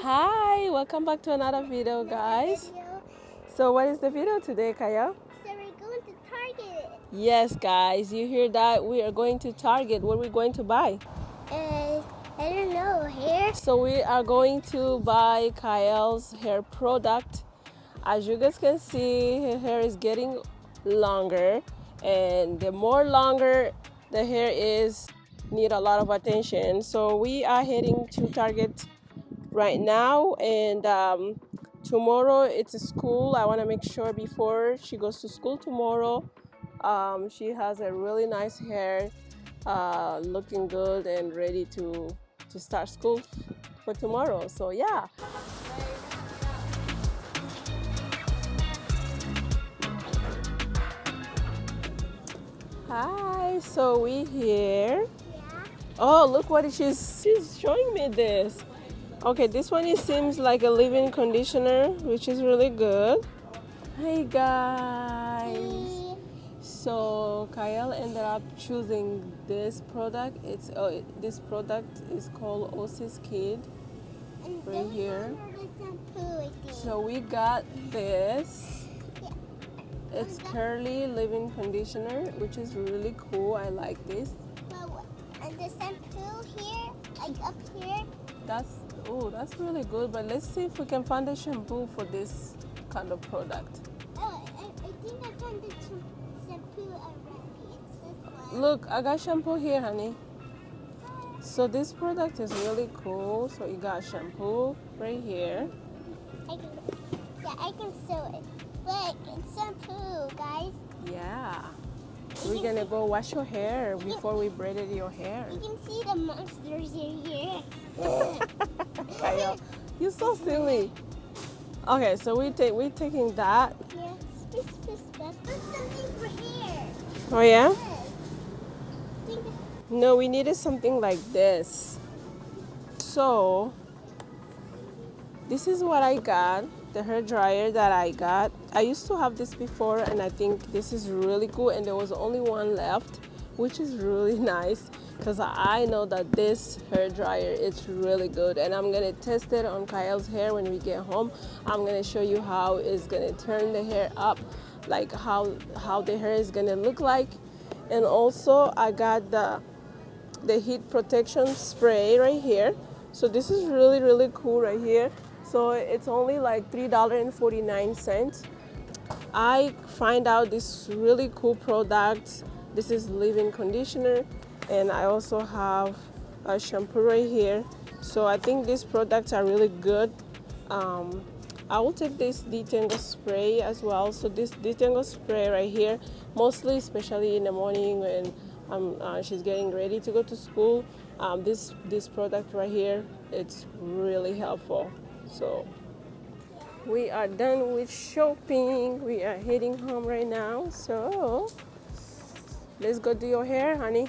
Hi, welcome back to another video, guys. So what is the video today, Kaya? So we're going to Target. Yes, guys, you hear that? We are going to Target. What are we going to buy? I don't know, hair. So we are going to buy Kaya's hair product. As you guys can see, her hair is getting longer, and the more longer the hair is, need a lot of attention. So we are heading to Target right now, and tomorrow it's school. I want to make sure before she goes to school tomorrow, she has a really nice hair, looking good and ready to start school for tomorrow. So yeah. Hi, so we here. Yeah. Oh, look what she's showing me this. Okay, this one it seems like a leave-in conditioner, which is really good. Hey guys. So Kyle ended up choosing this product. This product is called Osis Kid And right then we here. got her the shampoo, I think. So we got this. Yeah. It's curly leave-in conditioner, which is really cool. I like this. And the shampoo here, like up here. That's really good. But let's see if we can find a shampoo for this kind of product. Oh, I think I found the shampoo already. It's this one. Look, I got shampoo here, honey. So this product is really cool. So you got shampoo right here. I can sew it. Look, it's shampoo, guys. Yeah. We're gonna go wash your hair before we braided your hair. You can see the monsters in here. Kyle, you're so silly. Okay, so we're taking that. Yeah, that's something for hair. Oh yeah? Yes. Think No, we needed something like this. So this is what I got, the hair dryer that I got. I used to have this before, and I think this is really cool, and there was only one left, which is really nice because I know that this hair dryer is really good, and I'm gonna test it on Kyle's hair when we get home. I'm gonna show you how it's gonna turn the hair up, like how the hair is gonna look like. And also I got the heat protection spray right here. So this is really cool right here. So it's only like $3.49. I find out this really cool product. This is leave-in conditioner, and I also have a shampoo right here. So I think these products are really good. I will take this detangle spray as well. So this detangle spray right here, mostly especially in the morning when she's getting ready to go to school, this product right here, it's really helpful. So we are done with shopping. We are heading home right now. So let's go do your hair, honey.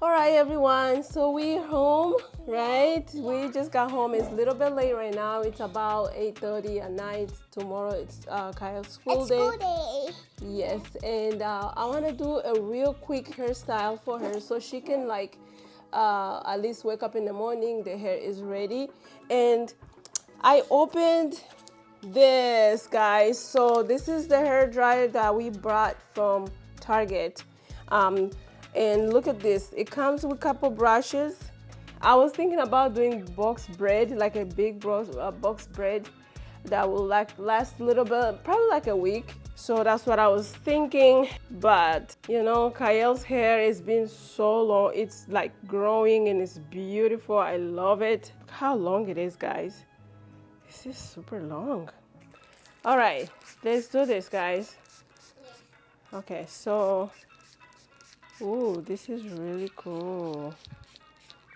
All right, everyone. So we're home, right? We just got home. It's a little bit late right now. It's about 8:30 at night. Tomorrow it's Kyle's school day. School day. Yes, and I want to do a real quick hairstyle for her so she can like at least wake up in the morning, the hair is ready. And I opened this, guys. So this is the hair dryer that we brought from Target. And look at this. It comes with a couple brushes. I was thinking about doing box braid, like a big box braid that will like last a little bit, probably like a week. So that's what I was thinking. But you know, Kyle's hair has been so long. It's like growing and it's beautiful. I love it. Look how long it is, guys. This is super long. All right, let's do this, guys. Okay, so, ooh, this is really cool.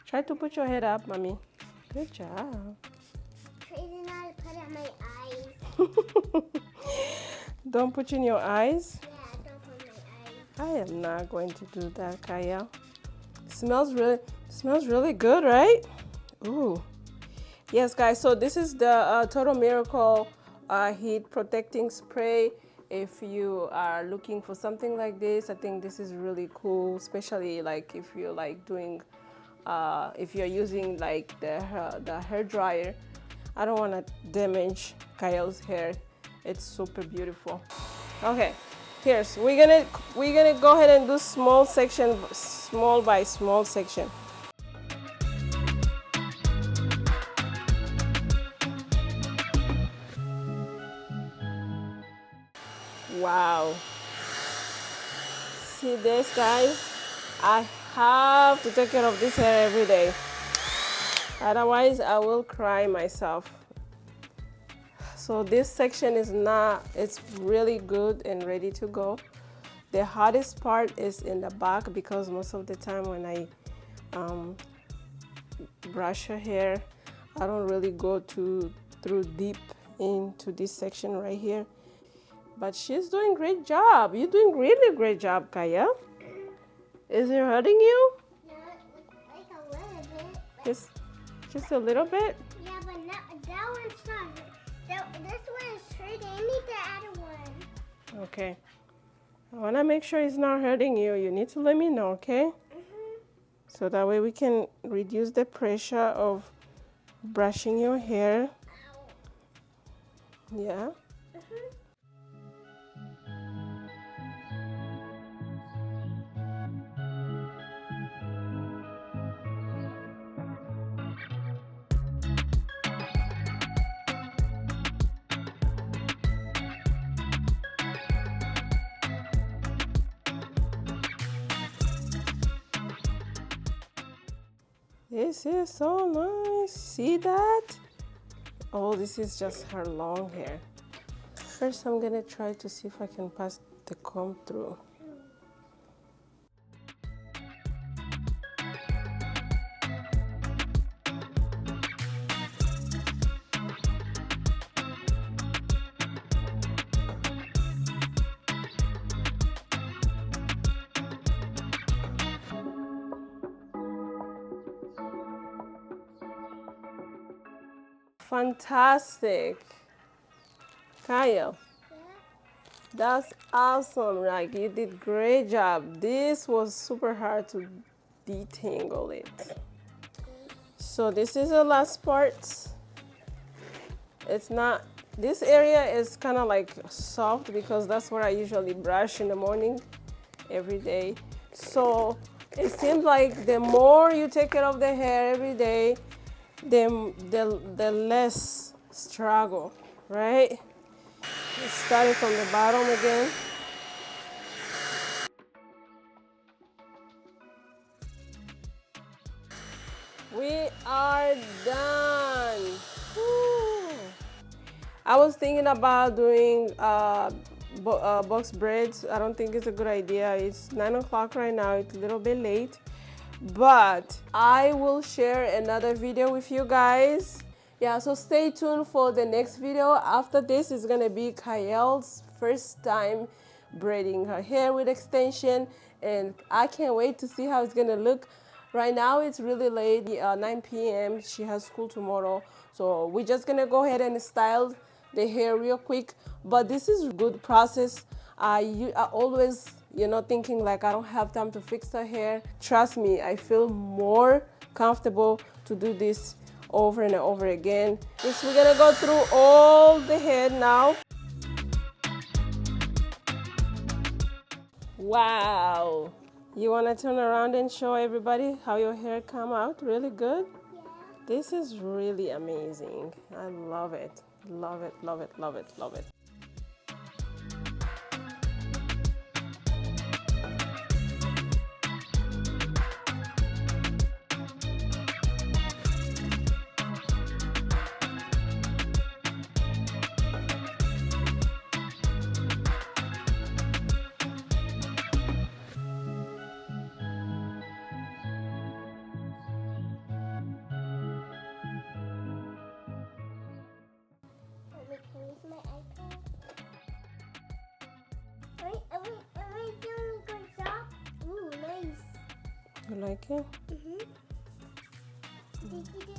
Try to put your head up, mommy. Good job. Crazy not to put it in my eyes. Don't put in your eyes. Yeah, don't put my eyes. I am not going to do that, Kaya. Smells really good, right? Ooh. Yes, guys. So this is the Total Miracle heat protecting spray. If you are looking for something like this, I think this is really cool, especially like if you're like doing, if you're using like the hair dryer I don't want to damage Kyle's hair. It's super beautiful. Okay, here's we're gonna go ahead and do small section, small by small section. Wow. See this, guys? I have to take care of this hair every day. Otherwise, I will cry myself. So this section is not, it's really good and ready to go. The hardest part is in the back because most of the time when I brush her hair, I don't really go through deep into this section right here. But she's doing great job. You're doing really great job, Kaya. Is it hurting you? No, like a little bit. Just a little bit? Yeah, but not, that one's not. This one is hurting. I need to add one. Okay. I want to make sure it's not hurting you. You need to let me know, okay? So that way we can reduce the pressure of brushing your hair. Yeah. This is so nice. See that? Oh, this is just her long hair. First, I'm gonna try to see if I can pass the comb through. Fantastic. Kyle, that's awesome. Like, you did great job. This was super hard to detangle it. So this is the last part. It's not, this area is kind of like soft because that's where I usually brush in the morning every day. So it seems like the more you take care of the hair every day, the less struggle, right? Let's start it from the bottom again. We are done. Woo. I was thinking about doing box braids. I don't think it's a good idea. It's 9 o'clock right now. It's a little bit late. But I will share another video with you guys. Yeah, so stay tuned for the next video. After this is gonna be Kyle's first time braiding her hair with extension, and I can't wait to see how it's gonna look. Right now it's really late, 9 p.m. She has school tomorrow, so we're just gonna go ahead and style the hair real quick. But this is a good process. I always, thinking like I don't have time to fix her hair. Trust me, I feel more comfortable to do this over and over again. We're gonna go through all the hair now. Wow. You wanna turn around and show everybody how your hair come out really good? Yeah. This is really amazing. I love it. Love it, love it, love it, love it. Wait, can I use my iPad? Am I doing a good job? Ooh, nice. You like it? Did you do the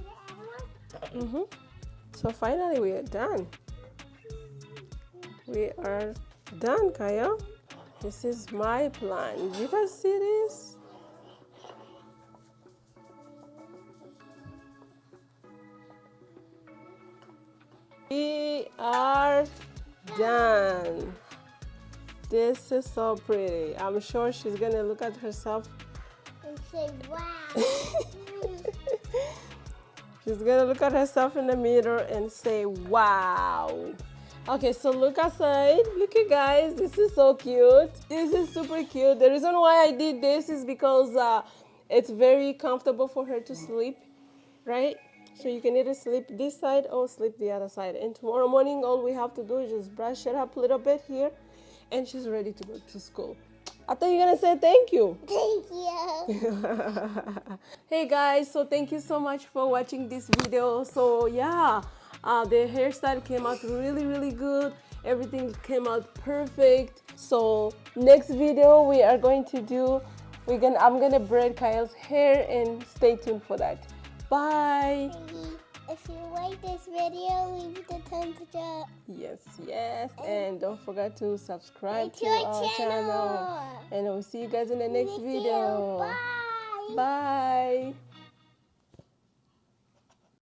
other one? So finally we are done. We are done, Kaya. This is my plan. Did you guys see this? We are done. This is so pretty. I'm sure she's gonna look at herself and say, wow. She's gonna look at herself in the mirror and say, wow. Okay, so look outside. Look, you guys, this is so cute. This is super cute. The reason why I did this is because it's very comfortable for her to sleep, right? So you can either sleep this side or sleep the other side. And tomorrow morning, all we have to do is just brush it up a little bit here, and she's ready to go to school. I thought you were gonna say thank you. Thank you. Hey guys, so thank you so much for watching this video. So yeah, the hairstyle came out really good. Everything came out perfect. So next video we are going to do, I'm gonna braid Kyle's hair, and stay tuned for that. Bye. If you like this video, leave the thumbs up. Yes, and don't forget to subscribe to our our channel. And we'll see you guys in the next See you. video. Bye. Bye.